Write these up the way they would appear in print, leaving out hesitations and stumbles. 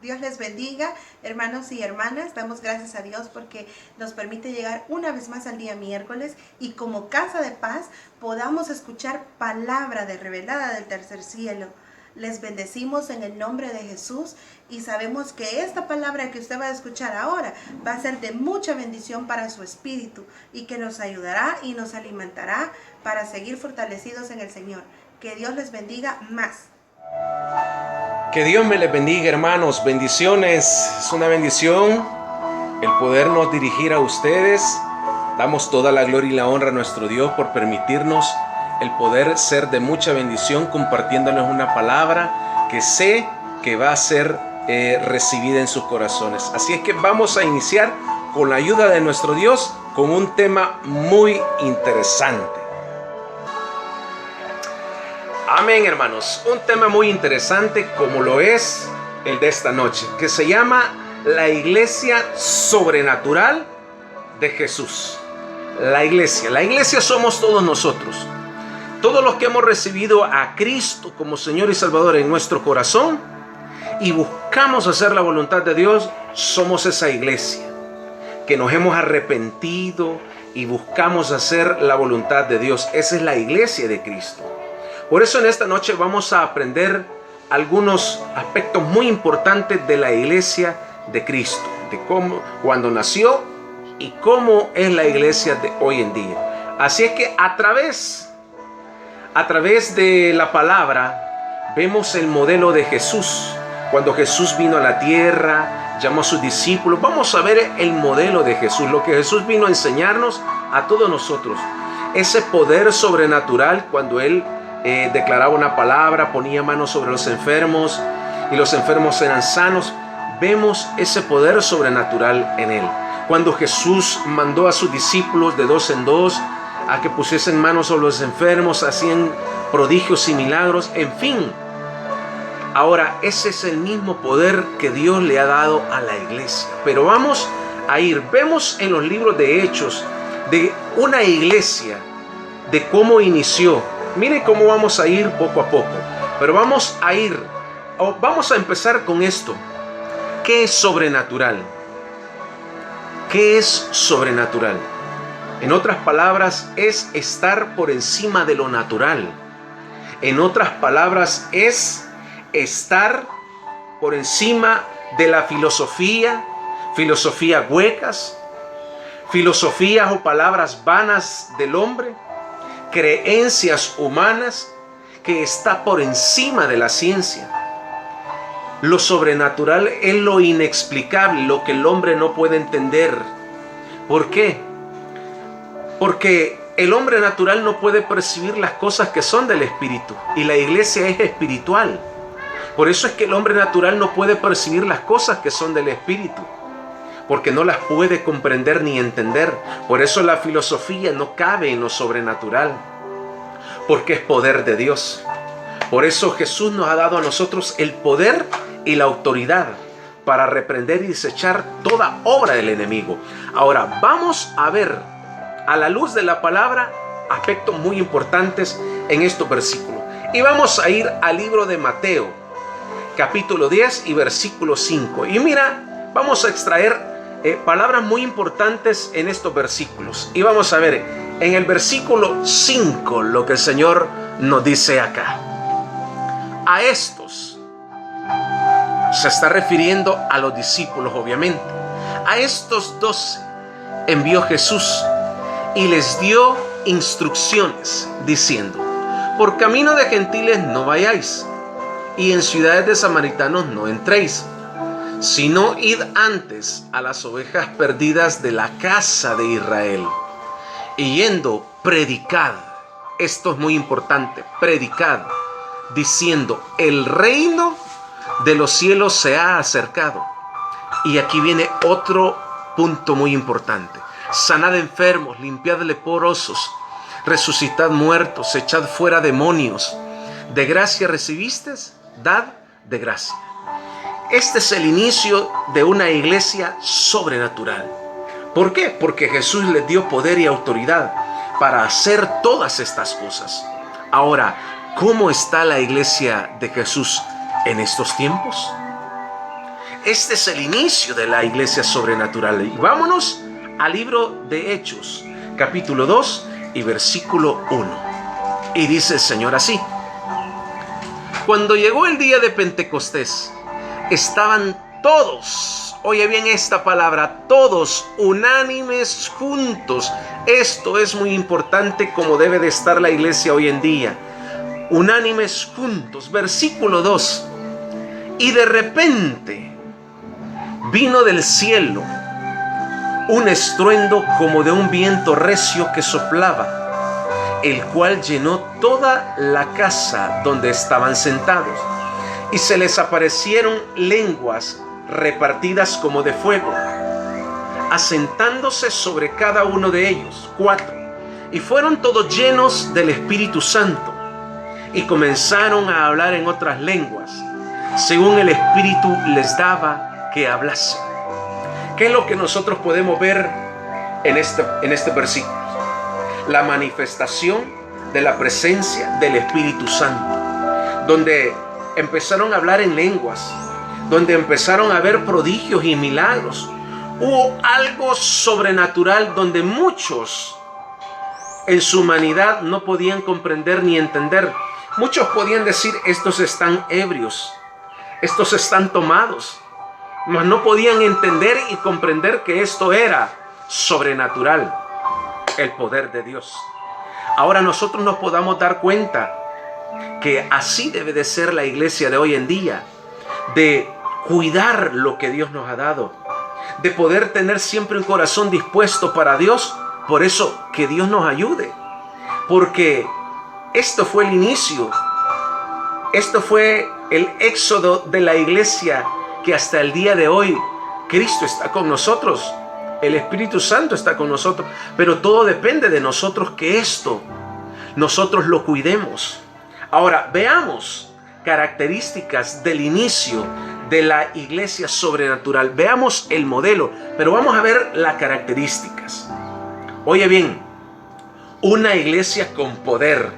Dios les bendiga, hermanos y hermanas. Damos gracias a Dios porque nos permite llegar una vez más al día miércoles y como casa de paz podamos escuchar palabra de revelada del tercer cielo. Les bendecimos en el nombre de Jesús y sabemos que esta palabra que usted va a escuchar ahora va a ser de mucha bendición para su espíritu y que nos ayudará y nos alimentará para seguir fortalecidos en el Señor. Que Dios les bendiga más. Que Dios me les bendiga, hermanos. Bendiciones. Es una bendición el podernos dirigir a ustedes. Damos toda la gloria y la honra a nuestro Dios por permitirnos el poder ser de mucha bendición compartiéndoles una palabra que sé que va a ser recibida en sus corazones. Así es que vamos a iniciar con la ayuda de nuestro Dios con un tema muy interesante. Amén, hermanos. Un tema muy interesante como lo es el de esta noche, que se llama la iglesia sobrenatural de Jesús. La iglesia somos todos nosotros. Todos los que hemos recibido a Cristo como Señor y Salvador en nuestro corazón y buscamos hacer la voluntad de Dios, somos esa iglesia que nos hemos arrepentido y buscamos hacer la voluntad de Dios. Esa es la iglesia de Cristo. Por eso en esta noche vamos a aprender algunos aspectos muy importantes de la iglesia de Cristo, de cómo, cuando nació y cómo es la iglesia de hoy en día. Así es que a través de la palabra vemos el modelo de Jesús. Cuando Jesús vino a la tierra, llamó a sus discípulos. Vamos a ver el modelo de Jesús, lo que Jesús vino a enseñarnos a todos nosotros. Ese poder sobrenatural cuando Él declaraba una palabra, ponía manos sobre los enfermos y los enfermos eran sanos. Vemos ese poder sobrenatural en Él. Cuando Jesús mandó a sus discípulos de dos en dos a que pusiesen manos sobre los enfermos, hacían prodigios y milagros, en fin. Ahora, ese es el mismo poder que Dios le ha dado a la iglesia. Pero vamos a vemos en los libros de Hechos de una iglesia, de cómo inició. Mire cómo vamos a ir poco a poco. Pero vamos a empezar con esto. ¿Qué es sobrenatural? ¿Qué es sobrenatural? En otras palabras, es estar por encima de lo natural. En otras palabras, es estar por encima de la filosofías huecas, filosofías o palabras vanas del hombre, creencias humanas, que está por encima de la ciencia. Lo sobrenatural es lo inexplicable, lo que el hombre no puede entender. ¿Por qué? Porque el hombre natural no puede percibir las cosas que son del espíritu y la iglesia es espiritual. Por eso es que el hombre natural no puede percibir las cosas que son del espíritu, porque no las puede comprender ni entender. Por eso la filosofía no cabe en lo sobrenatural, porque es poder de Dios. Por eso Jesús nos ha dado a nosotros el poder y la autoridad para reprender y desechar toda obra del enemigo. Ahora vamos a ver a la luz de la palabra aspectos muy importantes en estos versículos. Y vamos a ir al libro de Mateo, capítulo 10 y versículo 5. Y mira, vamos a extraer palabras muy importantes en estos versículos. Y vamos a ver en el versículo 5 lo que el Señor nos dice acá. A estos se está refiriendo a los discípulos, obviamente. A estos 12 envió Jesús y les dio instrucciones diciendo: por camino de gentiles no vayáis, y en ciudades de samaritanos no entréis, sino id antes a las ovejas perdidas de la casa de Israel. Y yendo, predicad. Esto es muy importante, predicad, diciendo: el reino de los cielos se ha acercado. Y aquí viene otro punto muy importante. Sanad enfermos, limpiad leprosos, resucitad muertos, echad fuera demonios. De gracia recibisteis, dad de gracia. Este es el inicio de una iglesia sobrenatural. ¿Por qué? Porque Jesús les dio poder y autoridad para hacer todas estas cosas. Ahora, ¿cómo está la iglesia de Jesús en estos tiempos? Este es el inicio de la iglesia sobrenatural. Y vámonos al libro de Hechos, capítulo 2 y versículo 1. Y dice el Señor así: cuando llegó el día de Pentecostés, estaban todos, oye bien esta palabra, todos unánimes juntos. Esto es muy importante, como debe de estar la iglesia hoy en día. Unánimes juntos. Versículo 2. Y de repente vino del cielo un estruendo como de un viento recio que soplaba, el cual llenó toda la casa donde estaban sentados. Y se les aparecieron lenguas repartidas como de fuego, asentándose sobre cada uno de ellos. 4. Y fueron todos llenos del Espíritu Santo, y comenzaron a hablar en otras lenguas, según el Espíritu les daba que hablasen. ¿Qué es lo que nosotros podemos ver en este versículo? La manifestación de la presencia del Espíritu Santo, donde empezaron a hablar en lenguas, donde empezaron a ver prodigios y milagros. Hubo algo sobrenatural donde muchos en su humanidad no podían comprender ni entender. Muchos podían decir: estos están ebrios, estos están tomados, mas no podían entender y comprender que esto era sobrenatural, el poder de Dios. Ahora nosotros nos podamos dar cuenta que así debe de ser la iglesia de hoy en día, de cuidar lo que Dios nos ha dado, de poder tener siempre un corazón dispuesto para Dios. Por eso que Dios nos ayude, porque esto fue el inicio, esto fue el éxodo de la iglesia, que hasta el día de hoy Cristo está con nosotros, el Espíritu Santo está con nosotros, pero todo depende de nosotros, que esto nosotros lo cuidemos. Ahora veamos características del inicio de la iglesia sobrenatural. Veamos el modelo, pero vamos a ver las características. Oye bien, una iglesia con poder,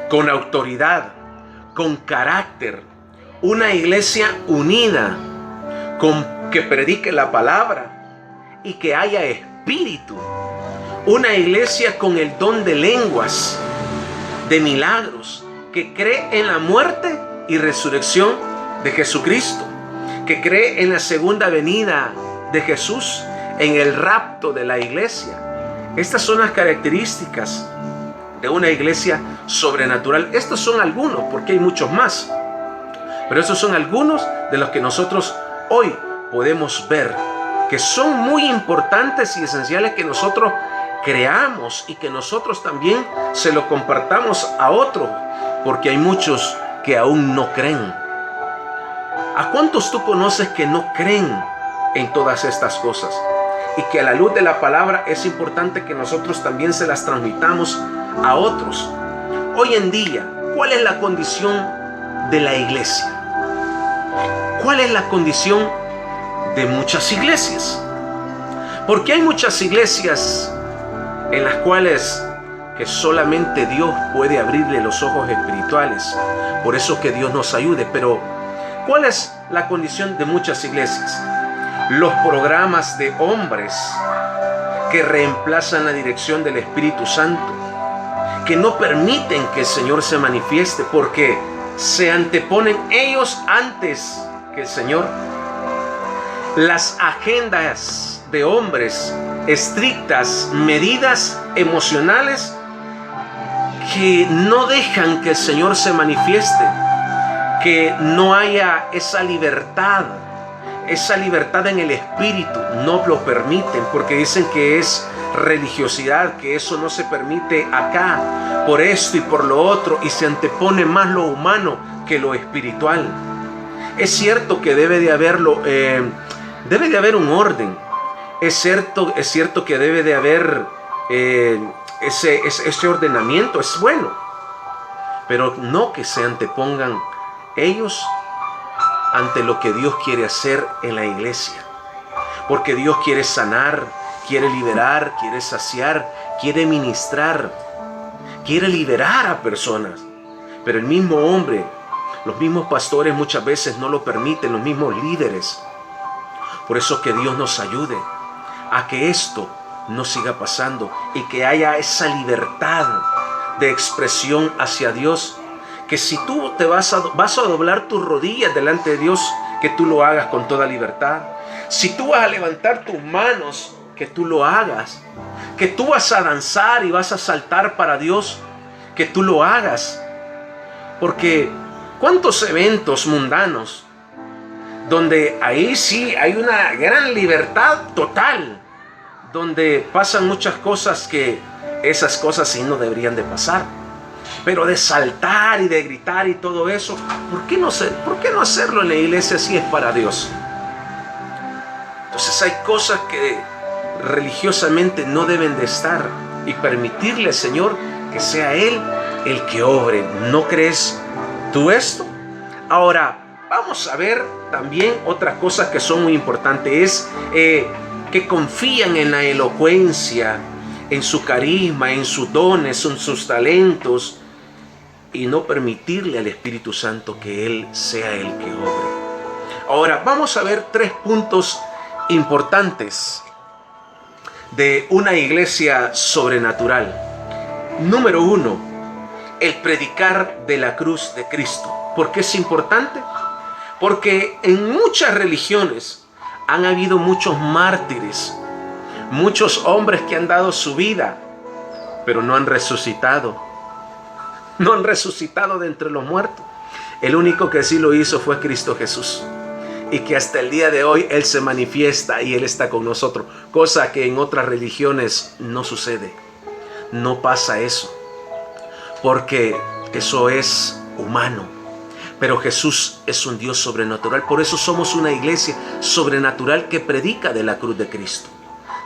con autoridad, con carácter, una iglesia unida, que predique la palabra y que haya espíritu, una iglesia con el don de lenguas, de milagros, que cree en la muerte y resurrección de Jesucristo, que cree en la segunda venida de Jesús, en el rapto de la iglesia. Estas son las características de una iglesia sobrenatural. Estos son algunos, porque hay muchos más, pero estos son algunos de los que nosotros hoy podemos ver, que son muy importantes y esenciales que nosotros creamos y que nosotros también se lo compartamos a otros, porque hay muchos que aún no creen. ¿A cuántos tú conoces que no creen en todas estas cosas? Y que a la luz de la palabra es importante que nosotros también se las transmitamos a otros. Hoy en día, ¿cuál es la condición de la iglesia? ¿Cuál es la condición de muchas iglesias? Porque hay muchas iglesias en las cuales que solamente Dios puede abrirle los ojos espirituales. Por eso que Dios nos ayude. Pero ¿cuál es la condición de muchas iglesias? Los programas de hombres que reemplazan la dirección del Espíritu Santo, que no permiten que el Señor se manifieste, porque se anteponen ellos antes que el Señor. Las agendas de hombres estrictas, medidas emocionales, que no dejan que el Señor se manifieste, que no haya esa libertad en el espíritu, no lo permiten, porque dicen que es religiosidad, que eso no se permite acá, por esto y por lo otro, y se antepone más lo humano que lo espiritual. Es cierto que debe de haber un orden, es cierto que debe de haber ese ordenamiento, es bueno, pero no que se antepongan ellos ante lo que Dios quiere hacer en la iglesia, porque Dios quiere sanar, quiere liberar, quiere saciar, quiere ministrar, quiere liberar a personas, pero el mismo hombre, los mismos pastores muchas veces no lo permiten, los mismos líderes. Por eso que Dios nos ayude a que esto no siga pasando y que haya esa libertad de expresión hacia Dios. Que si tú vas a doblar tus rodillas delante de Dios, que tú lo hagas con toda libertad. Si tú vas a levantar tus manos, que tú lo hagas. Que tú vas a danzar y vas a saltar para Dios, que tú lo hagas. Porque ¿cuántos eventos mundanos donde ahí sí hay una gran libertad total, donde pasan muchas cosas que esas cosas sí no deberían de pasar? Pero de saltar y de gritar y todo eso, ¿por qué no hacerlo en la iglesia si es para Dios? Entonces hay cosas que religiosamente no deben de estar y permitirle al Señor que sea Él el que obre. ¿No crees tú esto? Ahora, vamos a ver también otras cosas que son muy importantes. Es que confían en la elocuencia, en su carisma, en sus dones, en sus talentos, y no permitirle al Espíritu Santo que Él sea el que obre. Ahora, vamos a ver 3 puntos importantes de una iglesia sobrenatural. Número 1, el predicar de la cruz de Cristo. ¿Por qué es importante? Porque en muchas religiones han habido muchos mártires, muchos hombres que han dado su vida, pero no han resucitado. No han resucitado de entre los muertos. El único que sí lo hizo fue Cristo Jesús. Y que hasta el día de hoy Él se manifiesta y Él está con nosotros. Cosa que en otras religiones no sucede. No pasa eso. Porque eso es humano. Pero Jesús es un Dios sobrenatural. Por eso somos una iglesia sobrenatural que predica de la cruz de Cristo,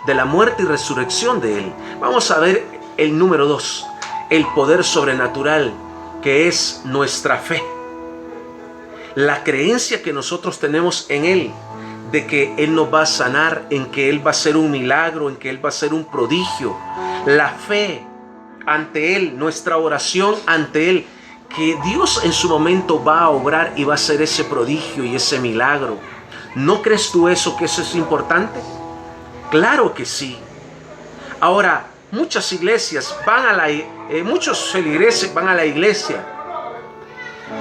de la muerte y resurrección de Él. Vamos a ver el número 2. El poder sobrenatural, que es nuestra fe. La creencia que nosotros tenemos en Él, de que Él nos va a sanar, en que Él va a hacer un milagro, en que Él va a hacer un prodigio. La fe ante Él, nuestra oración ante Él, que Dios en su momento va a obrar y va a hacer ese prodigio y ese milagro. ¿No crees tú eso, que eso es importante? Claro que sí. Ahora, muchas iglesias muchos feligreses van a la iglesia,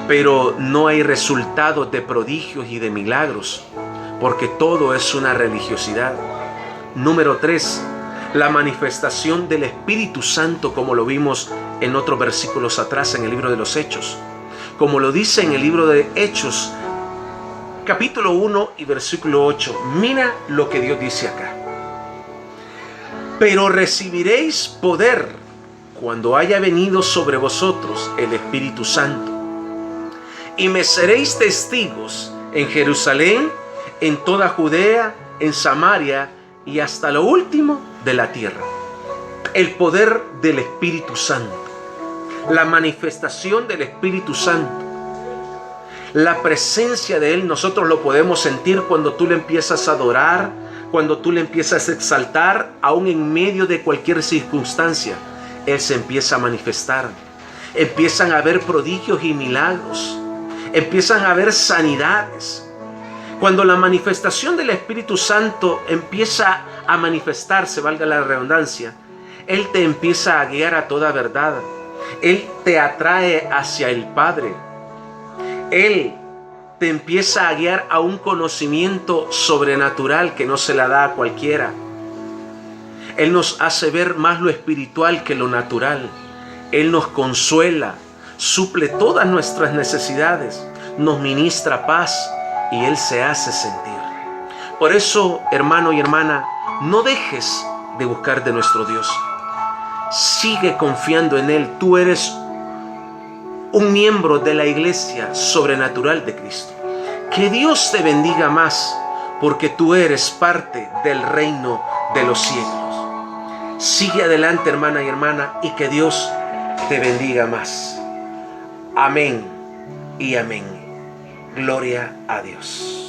pero no hay resultados de prodigios y de milagros, porque todo es una religiosidad. Número 3, la manifestación del Espíritu Santo, como lo vimos en otros versículos atrás en el libro de los Hechos. Como lo dice en el libro de Hechos, capítulo 1 y versículo 8. Mira lo que Dios dice acá. Pero recibiréis poder cuando haya venido sobre vosotros el Espíritu Santo. Y me seréis testigos en Jerusalén, en toda Judea, en Samaria y hasta lo último de la tierra. El poder del Espíritu Santo. La manifestación del Espíritu Santo. La presencia de Él nosotros lo podemos sentir cuando tú le empiezas a adorar, cuando tú le empiezas a exaltar, aún en medio de cualquier circunstancia. Él se empieza a manifestar. Empiezan a haber prodigios y milagros. Empiezan a haber sanidades. Cuando la manifestación del Espíritu Santo empieza a manifestarse, valga la redundancia, Él te empieza a guiar a toda verdad. Él te atrae hacia el Padre. Él te empieza a guiar a un conocimiento sobrenatural que no se la da a cualquiera. Él nos hace ver más lo espiritual que lo natural. Él nos consuela, suple todas nuestras necesidades, nos ministra paz y Él se hace sentir. Por eso, hermano y hermana, no dejes de buscar de nuestro Dios. Sigue confiando en Él. Tú eres un miembro de la iglesia sobrenatural de Cristo. Que Dios te bendiga más, porque tú eres parte del reino de los cielos. Sigue adelante, hermana y hermana, y que Dios te bendiga más. Amén y amén. Gloria a Dios.